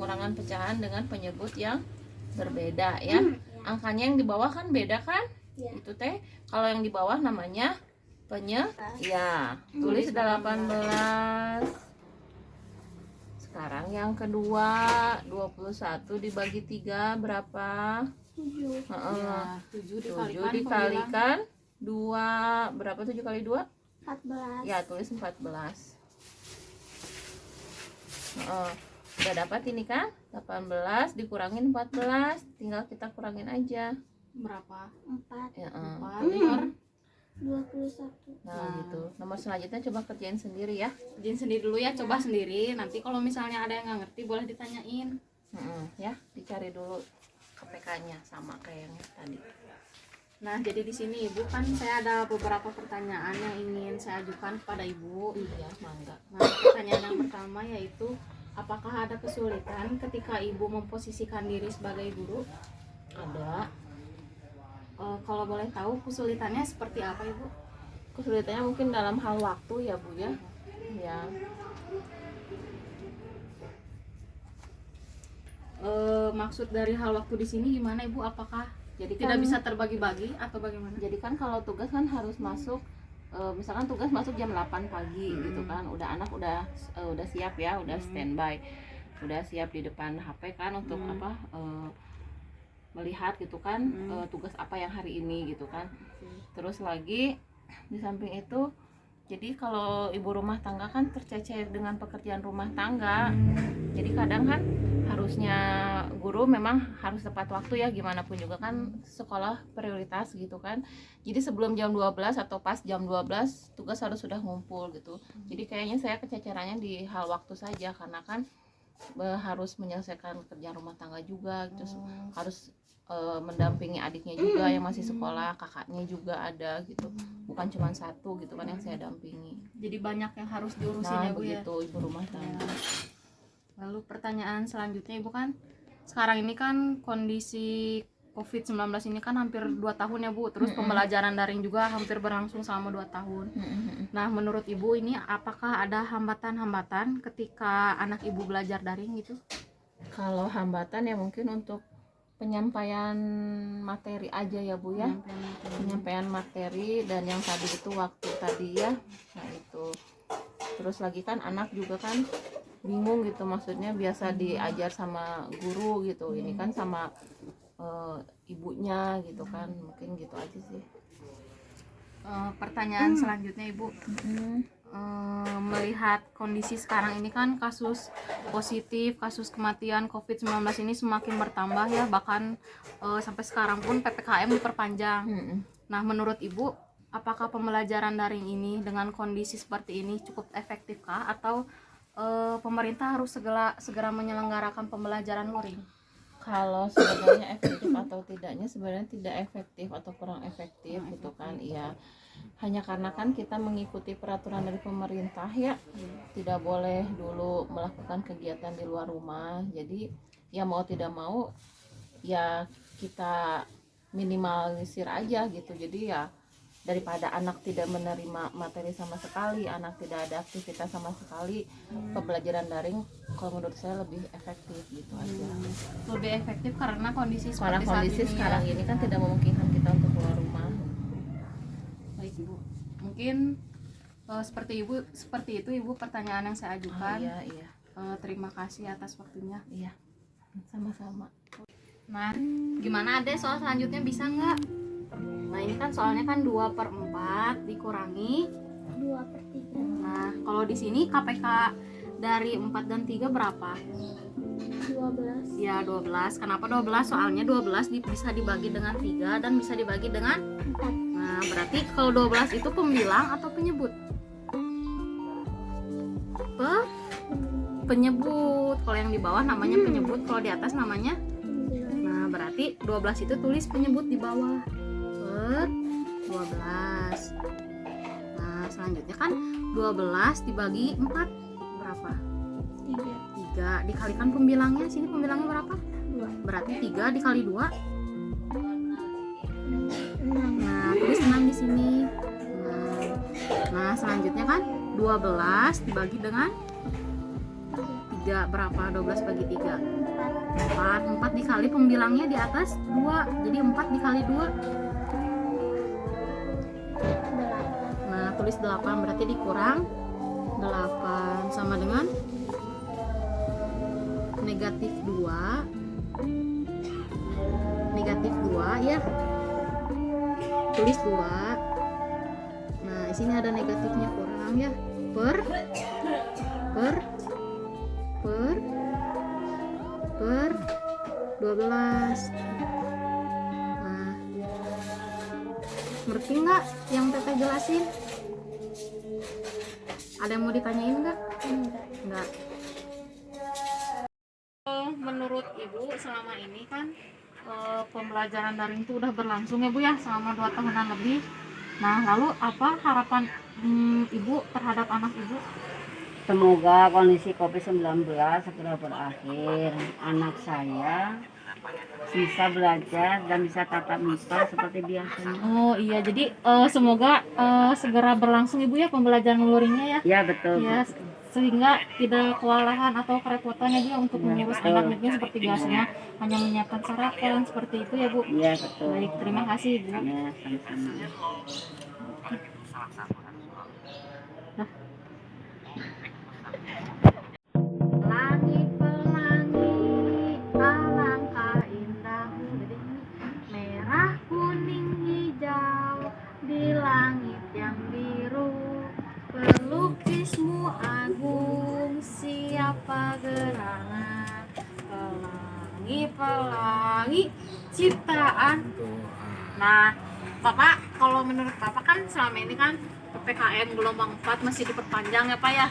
pengurangan pecahan dengan penyebut yang berbeda ya. Angkanya yang di bawah kan beda kan? Ya. Itu teh kalau yang di bawah namanya ya. Tulis 18. Sekarang yang kedua, 21 dibagi 3 berapa? 7. Ya, 7 7 dikalikan 2. Berapa 7 kali 2? 14. Ya, tulis 14. Udah dapat ini kan? 18 dikurangin 14, tinggal kita kurangin aja. berapa? 4. Ya, 4 per 21. Nah, gitu. Nomor selanjutnya coba kerjain sendiri ya. kerjain sendiri dulu ya, coba sendiri. Nanti kalau misalnya ada yang nggak ngerti boleh ditanyain. Ya, dicari dulu KPK-nya sama kayak yang tadi. Nah, jadi di sini Ibu kan saya ada beberapa pertanyaan yang ingin saya ajukan kepada Ibu. Iya, mangga. Nah, pertanyaan yang pertama yaitu apakah ada kesulitan ketika Ibu memposisikan diri sebagai guru? Ada. Kalau boleh tahu kesulitannya seperti apa Ibu? Kesulitannya mungkin dalam hal waktu ya Bu ya. Ya. Maksud dari hal waktu di sini gimana Ibu? Apakah Jadi tidak kan, bisa terbagi-bagi atau bagaimana? jadi kan kalau tugas kan harus masuk, misalkan tugas masuk jam 8 pagi gitu kan, udah anak udah siap ya, udah standby, udah siap di depan HP kan untuk melihat gitu kan, tugas apa yang hari ini gitu kan. Terus lagi di samping itu, jadi kalau ibu rumah tangga kan tercecer dengan pekerjaan rumah tangga. Jadi kadang kan harusnya guru memang harus tepat waktu ya, gimana pun juga kan sekolah prioritas gitu kan. Jadi sebelum jam 12 atau pas jam 12 tugas harus sudah ngumpul gitu. Jadi kayaknya saya kececerannya di hal waktu saja, karena kan harus menyelesaikan kerjaan rumah tangga juga gitu. Harus mendampingi adiknya juga yang masih sekolah, kakaknya juga ada gitu, bukan cuma satu gitu kan yang saya dampingi. Jadi banyak yang harus diurusin Nah ya Bu ya. begitu ibu rumah tangga. Lalu pertanyaan selanjutnya Ibu, kan sekarang ini kan kondisi COVID-19 ini kan hampir 2 tahun ya Bu. Terus pembelajaran daring juga hampir berlangsung selama 2 tahun. Nah, menurut Ibu ini apakah ada hambatan-hambatan ketika anak Ibu belajar daring gitu? Kalau hambatan ya mungkin untuk penyampaian materi aja ya Bu ya. Penyampaian materi dan yang tadi itu waktu tadi ya. Nah itu. Terus lagi kan anak juga kan bingung gitu, maksudnya biasa diajar sama guru gitu, ini kan sama ibunya gitu kan, mungkin gitu aja sih. Pertanyaan selanjutnya Ibu, melihat kondisi sekarang ini kan kasus positif, kasus kematian COVID-19 ini semakin bertambah ya, bahkan sampai sekarang pun PPKM diperpanjang. Nah, menurut Ibu, apakah pembelajaran daring ini dengan kondisi seperti ini cukup efektifkah, atau pemerintah harus segera menyelenggarakan pembelajaran luring? Kalau sebenarnya efektif atau tidaknya, sebenarnya tidak efektif atau kurang efektif gitu kan. Iya, hanya karena kan kita mengikuti peraturan dari pemerintah ya, tidak boleh dulu melakukan kegiatan di luar rumah. Jadi ya mau tidak mau ya kita minimalisir aja gitu. Jadi ya daripada anak tidak menerima materi sama sekali, anak tidak ada aktivitas sama sekali, pembelajaran daring kalau menurut saya lebih efektif gitu aja. Lebih efektif karena kondisi Karena seperti kondisi saat ini sekarang ya. ini kan tidak memungkinkan kita untuk keluar rumah. Baik Ibu, mungkin seperti itu Ibu pertanyaan yang saya ajukan. Iya. Terima kasih atas waktunya. Iya, sama-sama. Nah, gimana Ade, soal selanjutnya bisa nggak? Nah, ini kan soalnya kan 2/4 dikurangi 2/3. Nah, kalau di sini KPK dari 4 dan 3 berapa? 12. Ya, 12. Kenapa 12? Soalnya 12 bisa dibagi dengan 3 dan bisa dibagi dengan 4. Nah, berarti kalau 12 itu pembilang atau penyebut? Penyebut. Kalau yang di bawah namanya penyebut, kalau di atas namanya. Nah, berarti 12 itu tulis penyebut di bawah. 12. Nah, selanjutnya kan 12 dibagi 4 berapa? 3 dikalikan pembilangnya, sini pembilangnya berapa? 2. Berarti 3 dikali 2. 6. Nah, tulis 6 di sini. Nah, selanjutnya kan 12 dibagi dengan 3 berapa? 12 bagi 3 4 dikali pembilangnya di atas 2, jadi 4 dikali 2. Nah, tulis 8 berarti dikurang 8 sama dengan negatif 2 ya, tulis 2. Nah, di sini ada negatifnya kurang ya, per 12. Nah, ngerti nggak yang Teteh jelasin? Ada yang mau ditanyain nggak? Enggak. Menurut Ibu selama ini kan pembelajaran daring itu udah berlangsung ya Bu ya, selama 2 tahunan lebih. Nah, lalu apa harapan Ibu terhadap anak Ibu? Semoga kondisi COVID-19 segera berakhir. Anak saya bisa belajar dan bisa tatap muka seperti biasanya. Oh iya, jadi semoga segera berlangsung Ibu ya pembelajaran luringnya ya. Ya betul. Ya, sehingga tidak kewalahan atau kerepotan ya Bu ya untuk mengurus anak mungkin seperti biasanya hanya menyiapkan sarapan seperti itu ya Bu. Ya betul. Baik, terima kasih Bu. Ya sama-sama. Langit pelangi, alangkah indah, merah kuning hijau di langit yang biru. Pelukismu agung, siapa gerangan? Pelangi ciptaan. Nah, Bapak, kalau menurut Bapak kan selama ini kan PPKM gelombang 4 masih diperpanjang ya Pak ya?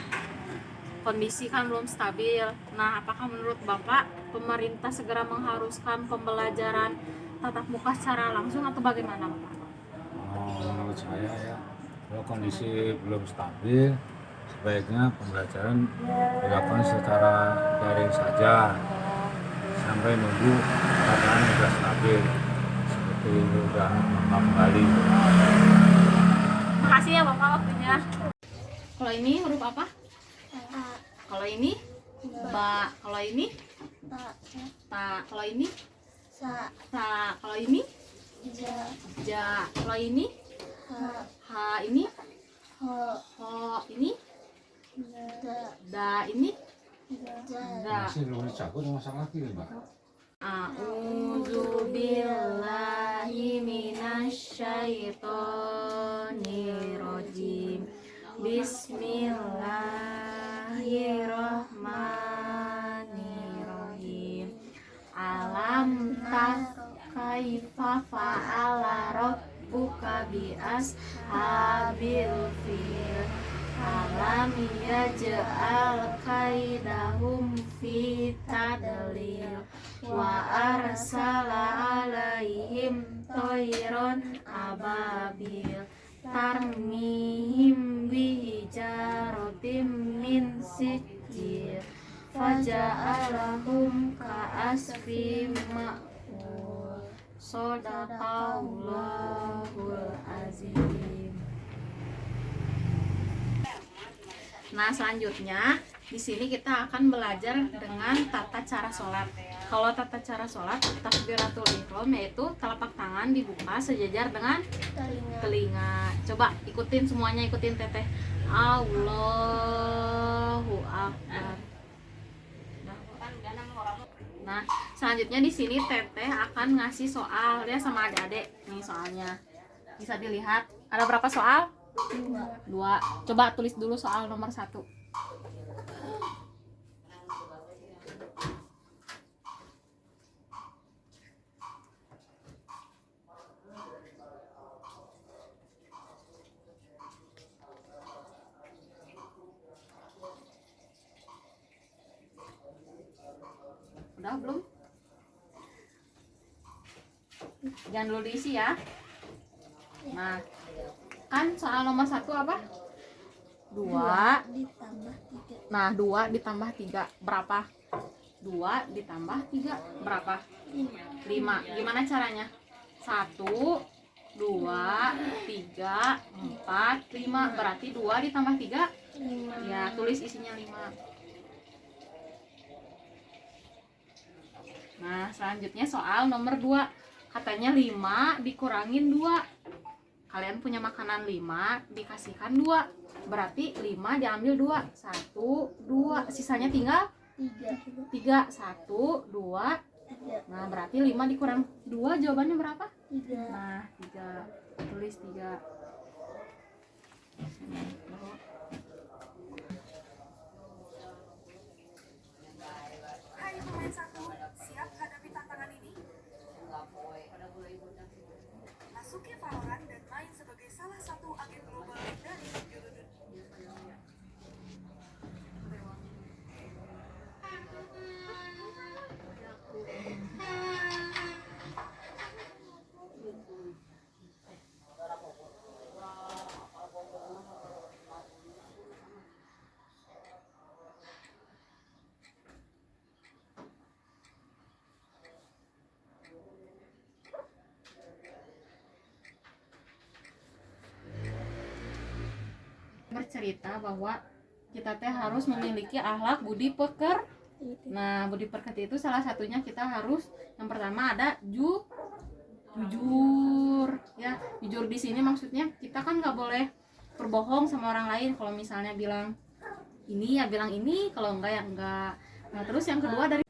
Kondisi kan belum stabil. Nah, apakah menurut Bapak pemerintah segera mengharuskan pembelajaran tatap muka secara langsung atau bagaimana Bapak? Menurut saya ya, kalau kondisi belum stabil, sebaiknya pembelajaran dilakukan secara daring saja sampai nunggu keadaan sudah stabil seperti sudah normal kembali. Makasih ya Bapak waktunya. Kalau ini huruf apa? Kalau ini ba, kalau ini ta, kalau ini sa, kalau ini ja, kalau ini ha, ini ho, ini da, ini da. Masih belum dicabut masalah lagi nih Mbak. A'udzu billahi minasyaitonir rajim. Bismillahirrahmanirrahim. Alam tara kaifa fa'ala rabbuka bi ashabil fil. Alam yaj'al kaidahum fi tadlil wa arsala alaihim tayran ababil tarmihim bihijaratim min sijil faja'alahum ka'asfim ma'kul. Shadaqallahul azim. Nah, selanjutnya di sini kita akan belajar dengan tata cara sholat. Kalau tata cara sholat, takbiratul ihram yaitu telapak tangan dibuka sejajar dengan telinga. Coba ikutin semuanya, ikutin Teteh. Allahu Akbar. Nah, selanjutnya di sini Teteh akan ngasih soal ya sama adik-adik. Nih soalnya. Bisa dilihat. Ada berapa soal? 2. Coba tulis dulu soal nomor 1. Udah belum? Jangan dulu diisi ya. Nah, kan soal nomor 1 apa? 2 ditambah 3. Nah, 2 ditambah 3 berapa? 2 ditambah 3 berapa? 5. Gimana caranya? 1, 2, 3, 4, 5. Berarti 2 ditambah 3 ya tulis isinya 5. Nah, selanjutnya soal nomor 2. Katanya 5 dikurangin 2. Kalian punya makanan 5, dikasihkan 2. Berarti 5 diambil 2. 1, 2. Sisanya tinggal 3. 1, 2. Nah, berarti 5 dikurang 2 jawabannya berapa? 3. Nah, 3. Tulis 3. Hai pemain 1, siap hadapi tantangan ini? Masuki Valorant dan main sebagai salah satu agen global dari penjuru dunia. Bercerita bahwa kita teh harus memiliki akhlak budi pekerti. Nah, budi pekerti itu salah satunya kita harus yang pertama ada jujur ya. Jujur di sini maksudnya kita kan nggak boleh berbohong sama orang lain. Kalau misalnya bilang ini ya bilang ini, kalau enggak ya enggak. Nah, terus yang kedua dari